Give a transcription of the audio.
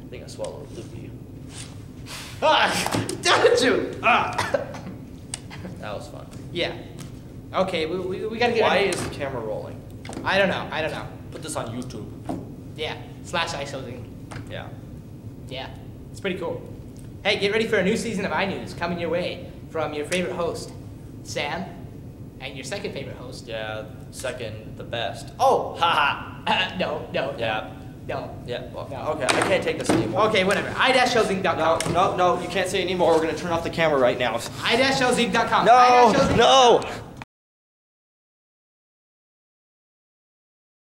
I think I swallowed a loogie. Ah! Damn it, you! Ah! That was fun. Yeah. Okay, we gotta get. Why is the camera rolling? I don't know. I don't know. Put this on YouTube. Yeah. /iShowzing. Yeah. Yeah. It's pretty cool. Hey, get ready for a new season of iNews coming your way from your favorite host, Sam, and your second favorite host. Yeah. Second, the best. Oh, haha. No. Yeah. No. Yeah. Well, No. okay. I can't take this anymore. Okay, whatever. i-showzing.com. No. You can't say anymore. We're gonna turn off the camera right now. i-showzing.com. No.